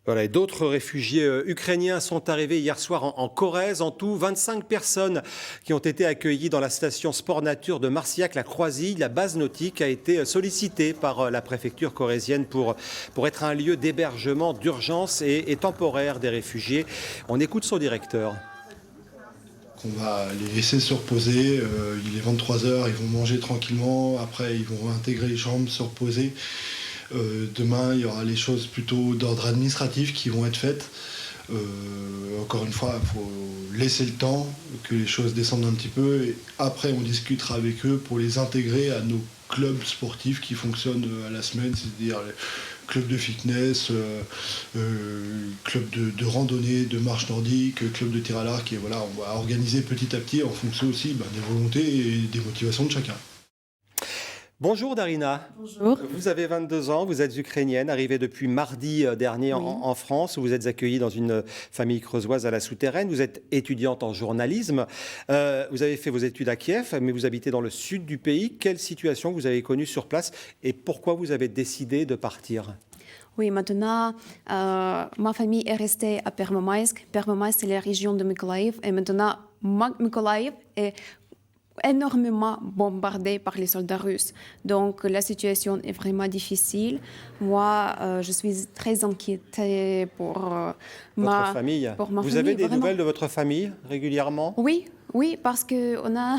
Voilà, et d'autres réfugiés ukrainiens sont arrivés hier soir en Corrèze. En tout, 25 personnes qui ont été accueillies dans la station Sport Nature de Marcillac-la-Croisille. La base nautique a été sollicitée par la préfecture corrézienne pour être un lieu d'hébergement d'urgence et temporaire des réfugiés. On écoute son directeur. On va les laisser se reposer, il est 23h, ils vont manger tranquillement, après ils vont intégrer les chambres, se reposer. Demain, il y aura les choses plutôt d'ordre administratif qui vont être faites. Encore une fois, il faut laisser le temps que les choses descendent un petit peu et après on discutera avec eux pour les intégrer à nos clubs sportifs qui fonctionnent à la semaine, c'est-à-dire club de fitness, club de randonnée, de marche nordique, club de tir à l'arc. Et voilà, on va organiser petit à petit en fonction aussi des volontés et des motivations de chacun. Bonjour Darina. Bonjour. Vous avez 22 ans, vous êtes ukrainienne, arrivée depuis mardi dernier en France. Vous êtes accueillie dans une famille creusoise à la Souterraine. Vous êtes étudiante en journalisme. Vous avez fait vos études à Kiev, mais vous habitez dans le sud du pays. Quelle situation vous avez connue sur place et pourquoi vous avez décidé de partir ? Oui, maintenant, ma famille est restée à Pervomaïsk. Pervomaïsk, c'est la région de Mykolaiv. Et maintenant, Mykolaiv est énormément bombardé par les soldats russes. Donc, la situation est vraiment difficile. Moi, je suis très inquiétée pour votre famille. Vous avez des nouvelles de votre famille régulièrement ? Oui, parce qu'on a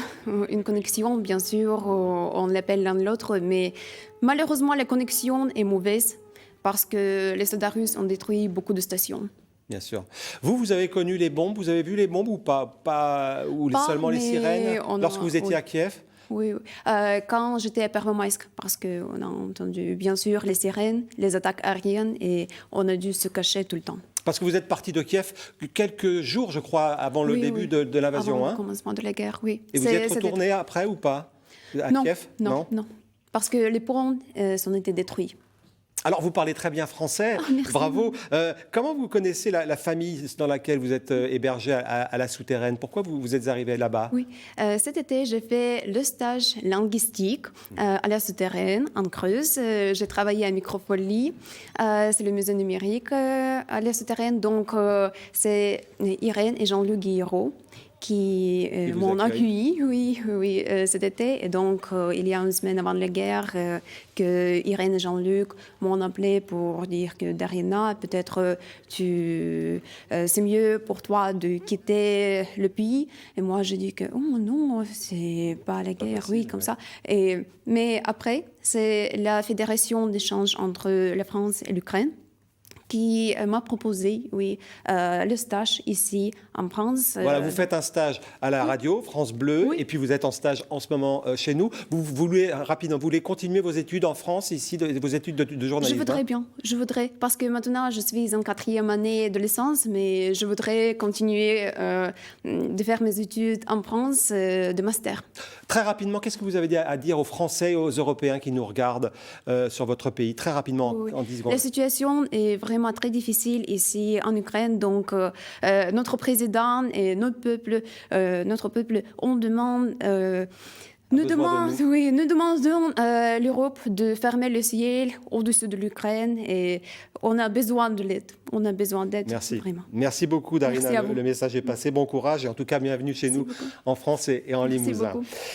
une connexion, bien sûr, on l'appelle l'un l'autre, mais malheureusement, la connexion est mauvaise parce que les soldats russes ont détruit beaucoup de stations. Bien sûr. Vous avez connu les bombes, vous avez vu les bombes ou pas ou seulement les sirènes lorsque vous étiez à Kiev ? Oui. Quand j'étais à Pervomaïsk, parce qu'on a entendu bien sûr les sirènes, les attaques aériennes et on a dû se cacher tout le temps. Parce que vous êtes parti de Kiev quelques jours, je crois, avant le début de l'invasion. Avant le commencement de la guerre, oui. Et vous y êtes retourné après ou pas à Kiev ? Non. Parce que les ponts ont été détruits. Alors, vous parlez très bien français, bravo. Comment vous connaissez la famille dans laquelle vous êtes hébergé à la Souterraine ? Pourquoi vous êtes arrivé là-bas ? Oui, cet été, j'ai fait le stage linguistique à la Souterraine, en Creuse. J'ai travaillé à Microfolie, c'est le musée numérique à la Souterraine. Donc, c'est Irène et Jean-Luc Guillerot qui m'ont accueilli cet été. Et donc, il y a une semaine avant la guerre, que Irène et Jean-Luc m'ont appelé pour dire que Darina, peut-être c'est mieux pour toi de quitter le pays. Et moi, j'ai dit que non, c'est pas la guerre, comme ça. Mais après, c'est la fédération d'échange entre la France et l'Ukraine qui m'a proposé, le stage ici en France. Voilà, vous faites un stage à la radio, France Bleu, et puis vous êtes en stage en ce moment chez nous. Vous voulez continuer vos études en France, ici, vos études de journalisme ? Je voudrais, parce que maintenant je suis en 4e année de licence, mais je voudrais continuer de faire mes études en France de master. Très rapidement, qu'est-ce que vous avez à dire aux Français et aux Européens qui nous regardent sur votre pays ? Très rapidement, en 10 secondes. La situation est vraiment très difficile ici en Ukraine. Donc, notre président et notre peuple, on demande... Nous demandons à l'Europe de fermer le ciel au-dessus de l'Ukraine et on a besoin de l'aide. On a besoin d'aide. Vraiment. Merci beaucoup, Darina. Le message est passé. Bon courage et en tout cas, bienvenue chez nous en France et en Limousin.